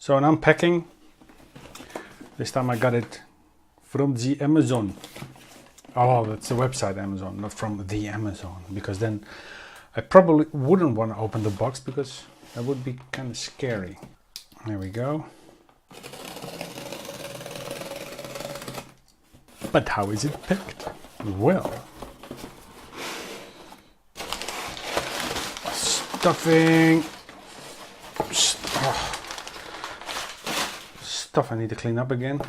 So an unpacking. This time I got it from the Amazon. Oh, that's the website Amazon, not from the Amazon, because then I probably wouldn't want to open the box because that would be kind of scary. There we go. But how is it packed? Well, stuffing. Stuff I need to clean up again.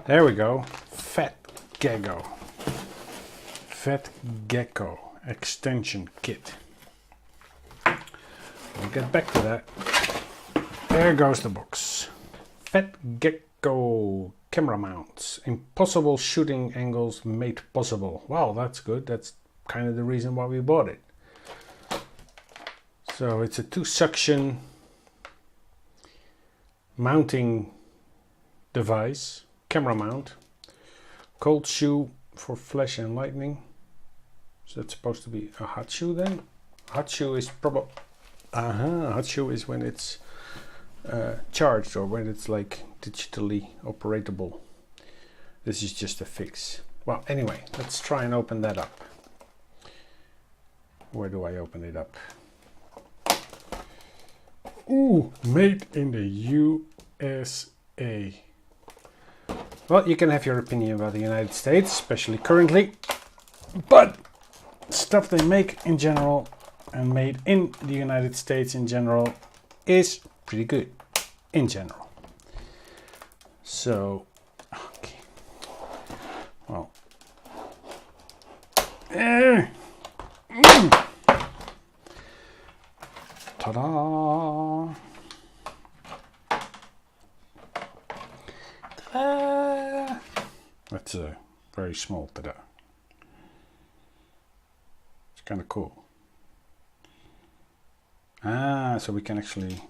There we go. Fat Gecko. Fat Gecko extension kit. We'll get back to that. There goes the box. Fat Gecko camera mounts. Impossible shooting angles made possible. Wow, that's good. That's kind of the reason why we bought it. So it's a 2-suction mounting device, camera mount, cold shoe for flash and lightning. So that's supposed to be a hot shoe then. Hot shoe is probably hot shoe is when it's charged or when it's like digitally operatable. This is just a fix. Well, anyway, let's try and open that up. Where do I open it up? Ooh, made in the USA. Well, you can have your opinion about the United States, especially currently, but stuff they make in general and made in the United States in general is pretty good in general. So, okay. Well. Ta-da! Ta-da! That's a very small ta-da. It's kind of cool. So we can actually...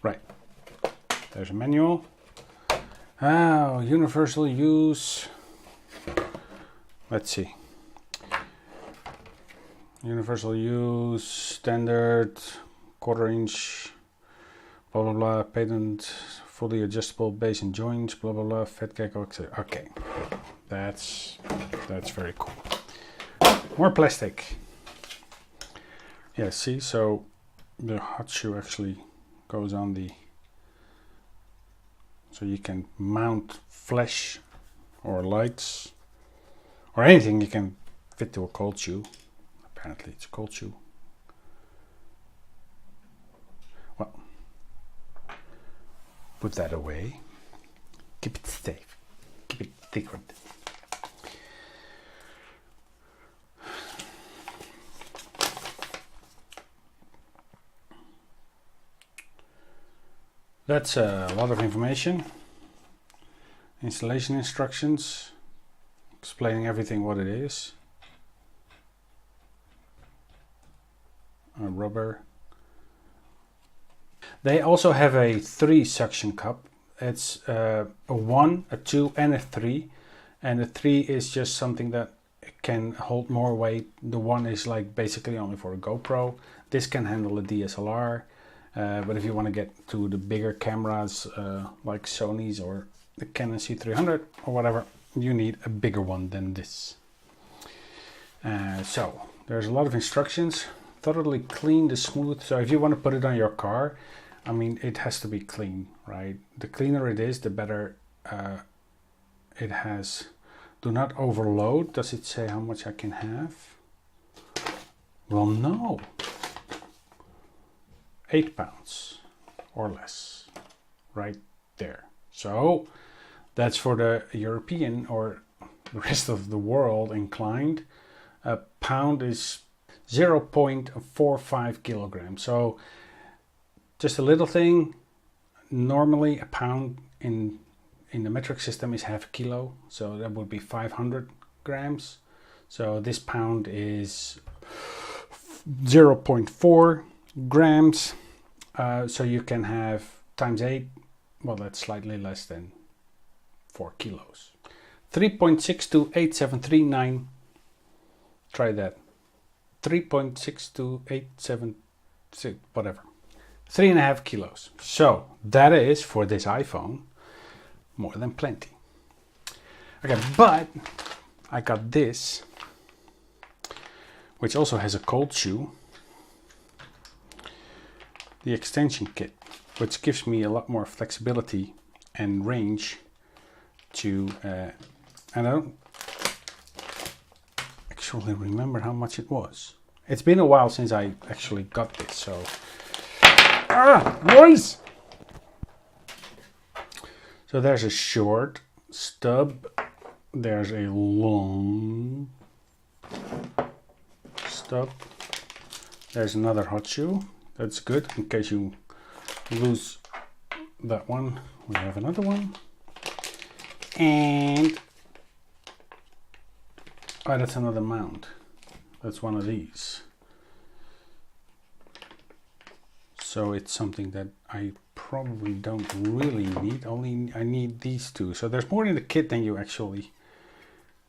Right. There's a manual. Oh, universal use. Let's see. Universal use, standard, 1/4 inch, blah blah blah, patent, fully adjustable base and joints, blah blah blah, Fat Gecko, etc. Okay, that's very cool. More plastic. Yeah, see, so the hot shoe actually goes on the, so you can mount flash or lights or anything you can fit to a cold shoe. Apparently it's a cold shoe. Well, put that away. Keep it safe. Keep it secret. That's a lot of information. Installation instructions, explaining everything what it is. Rubber. They also have a 3-suction cup. It's a 1, a 2 and a 3, and the 3 is just something that can hold more weight. The 1 is like basically only for a GoPro. This can handle a DSLR, but if you want to get to the bigger cameras like Sony's or the Canon C300 or whatever, you need a bigger one than this. So there's a lot of instructions. Thoroughly clean the smooth. So if you want to put it on your car, I mean, it has to be clean, right? The cleaner it is, the better it has. Do not overload. Does it say how much I can have? Well, no. 8 pounds or less, right there. So that's for the European or the rest of the world inclined. A pound is 0.45 kilograms. So just a little thing. Normally a pound in the metric system is half a kilo, so that would be 500 grams. So this pound is 0.4 grams. So you can have times 8. Well, that's slightly less than 4 kilos. 3.628739. Try that. 3.628739. whatever. 3.5 kilos. So that is, for this iPhone, more than plenty. Okay, but I got this, which also has a cold shoe, the extension kit, which gives me a lot more flexibility and range to, and I don't actually remember how much it was. It's been a while since I actually got this, so noise! So there's a short stub, there's a long stub, there's another hot shoe. That's good in case you lose that one. We have another one, and that's another mount. That's one of these. So it's something that I probably don't really need. Only I need these two. So there's more in the kit than you actually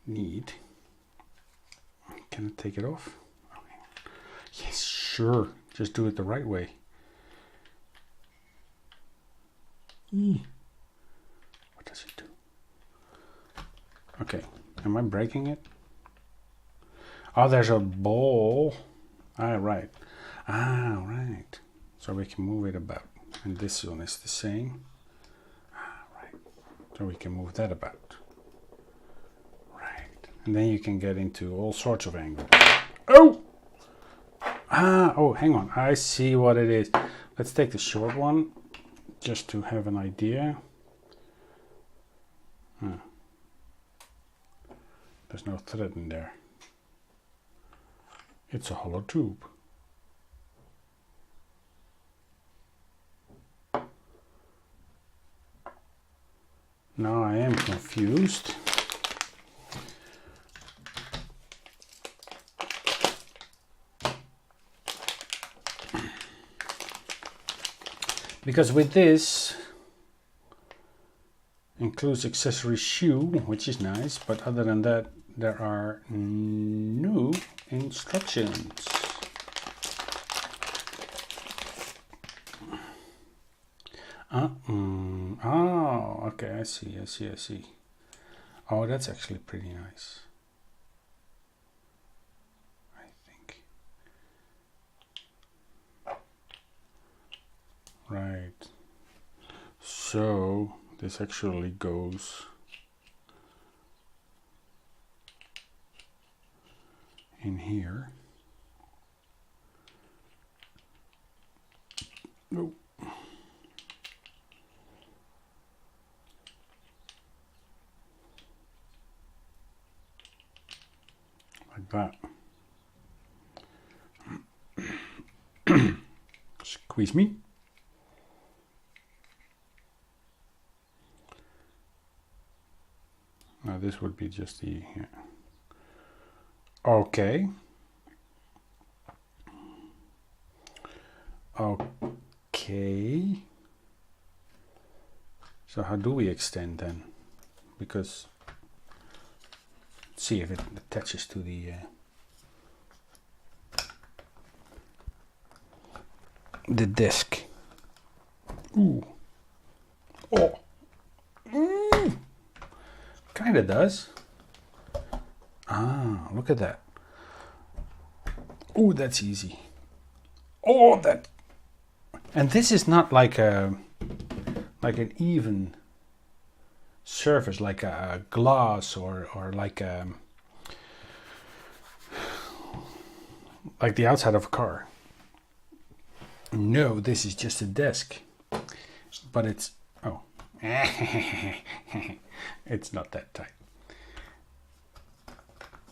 need. Can I take it off? Yes, sure. Just do it the right way. What does it do? Okay, am I breaking it? Oh, there's a ball. Right. Right. So we can move it about. And this one is the same. Right. So we can move that about. Right. And then you can get into all sorts of angles. Oh! Oh, hang on. I see what it is. Let's take the short one just to have an idea. There's no thread in there. It's a hollow tube. Now I am confused. Because with this includes accessory shoe, which is nice, but other than that, there are no instructions. Oh, okay, I see. Oh, that's actually pretty nice, I think. Right. So this actually goes in here. Oh. Like that. Squeeze me. Now this would be just the, yeah. Okay. Okay. So how do we extend then? Because let's see if it attaches to the disc. Ooh. Oh. Kinda does. Ah, look at that. Oh, that's easy. Oh, that. And this is not like an even surface, like a glass or like the outside of a car. No, this is just a desk, but it's, oh, it's not that tight.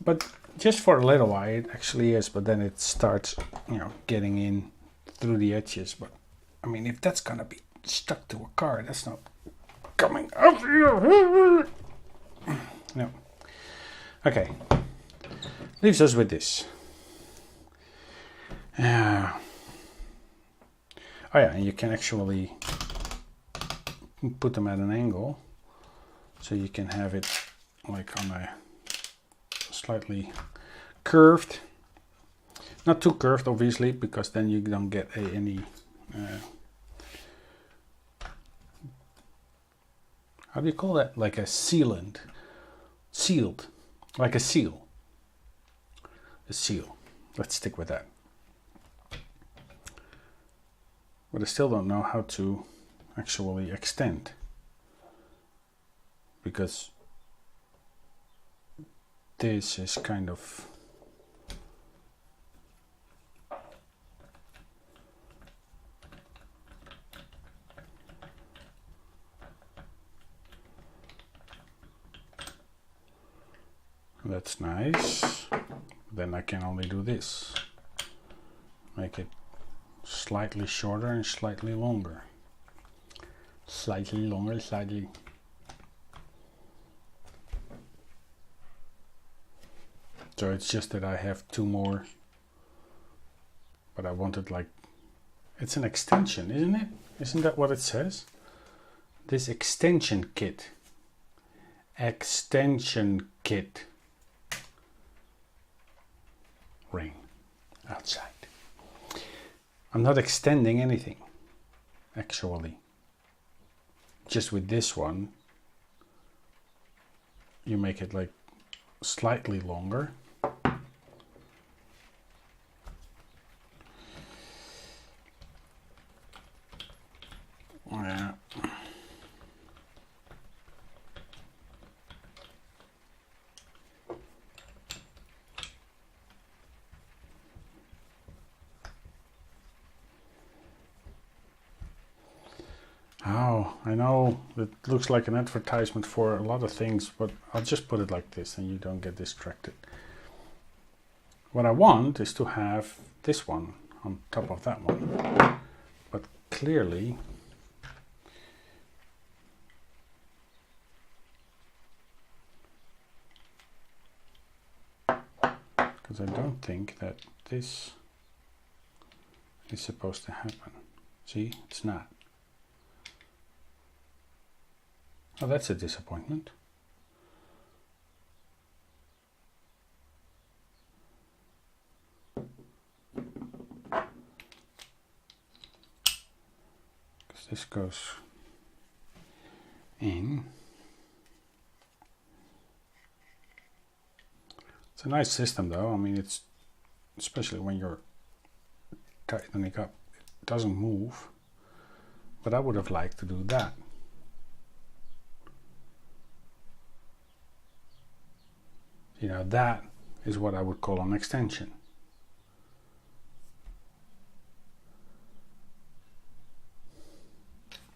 But just for a little while it actually is, but then it starts, getting in through the edges. But I mean, if that's gonna be stuck to a car, that's not coming up here. No. Okay. Leaves us with this. Oh yeah, and you can actually put them at an angle, so you can have it like on a slightly curved. Not too curved, obviously, because then you don't get any how do you call that? Like a sealant. Sealed. Like a seal. A seal. Let's stick with that. But I still don't know how to actually extend. Because this is kind of that's nice. Then I can only do this. Make it slightly shorter and slightly longer. Slightly longer, slightly. So it's just that I have two more, but I wanted like, it's an extension, isn't it? Isn't that what it says? This extension kit. Extension kit. Ring outside. I'm not extending anything, actually. Just with this one, you make it like slightly longer. Yeah. Oh, I know it looks like an advertisement for a lot of things, but I'll just put it like this and you don't get distracted. What I want is to have this one on top of that one, but clearly because I don't think that this is supposed to happen. See, it's not. Oh, that's a disappointment. Because this goes in. It's a nice system though. I mean, it's especially when you're tightening up, it doesn't move. But I would have liked to do that. You know, that is what I would call an extension.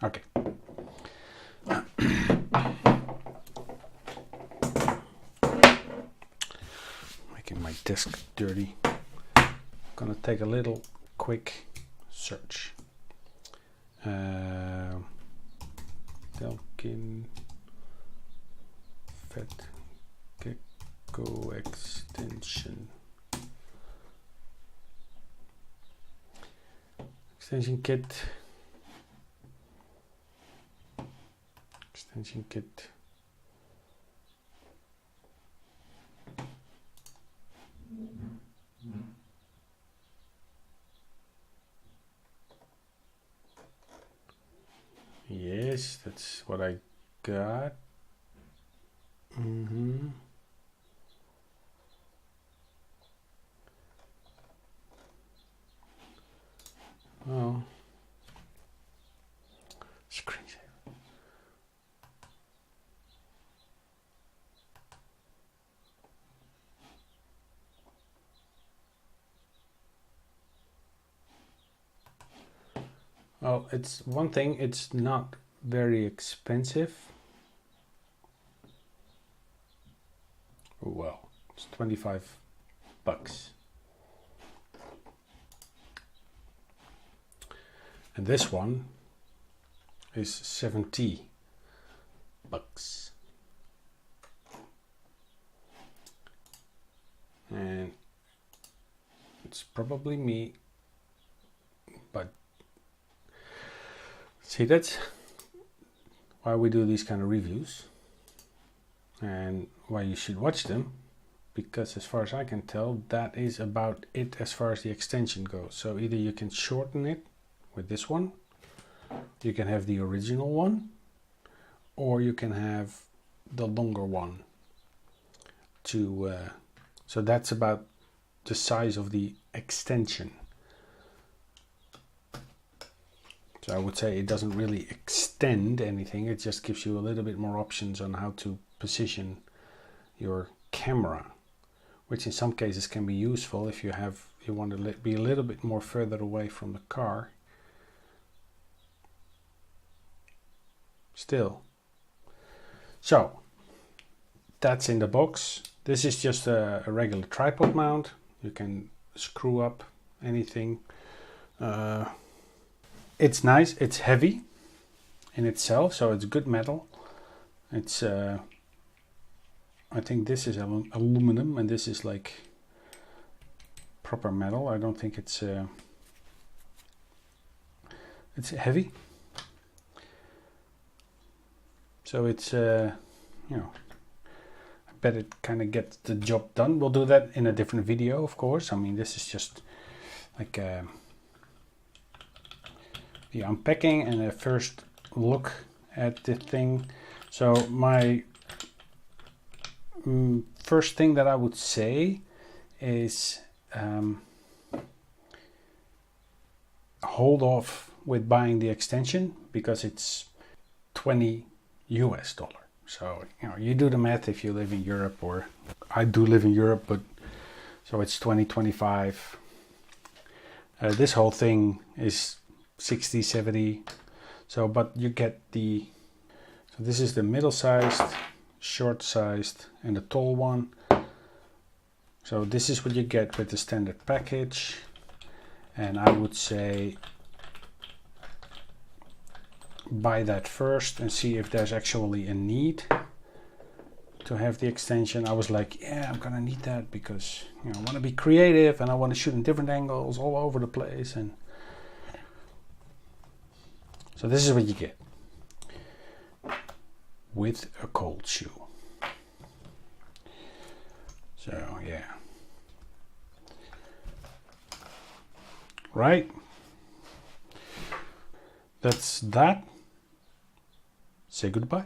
Okay. Making my desk dirty. I'm gonna take a little quick search. Delkin Fat Gecko extension. Extension kit. Extension kit. Yes, that's what I got. Oh, screensaver. Well, it's one thing, it's not very expensive. Well, it's 25 bucks. And this one is 70 bucks. And it's probably me, but see, that's why we do these kind of reviews and why you should watch them, because as far as I can tell, that is about it as far as the extension goes. So either you can shorten it with this one, you can have the original one, or you can have the longer one. So that's about the size of the extension. So I would say it doesn't really extend anything, it just gives you a little bit more options on how to position your camera, which in some cases can be useful if you want to be a little bit more further away from the car. Still. So that's in the box. This is just a regular tripod mount. You can screw up anything. It's nice. It's heavy in itself, so it's good metal. It's I think this is aluminum and this is like proper metal. I don't think it's heavy. So it's you know, I bet it kind of gets the job done. We'll do that in a different video, of course. I mean, this is just like the unpacking and a first look at the thing. So my first thing that I would say is hold off with buying the extension because it's $20 US. So you do the math if you live in Europe, or I do live in Europe, but so it's 20, 25. This whole thing is 60, 70. So, but you get so this is the middle-sized, short-sized, and the tall one. So this is what you get with the standard package, and I would say buy that first and see if there's actually a need to have the extension. I was like, yeah, I'm gonna need that because I want to be creative and I want to shoot in different angles all over the place. And so this is what you get with a cold shoe. So yeah, right, that's that. Say goodbye.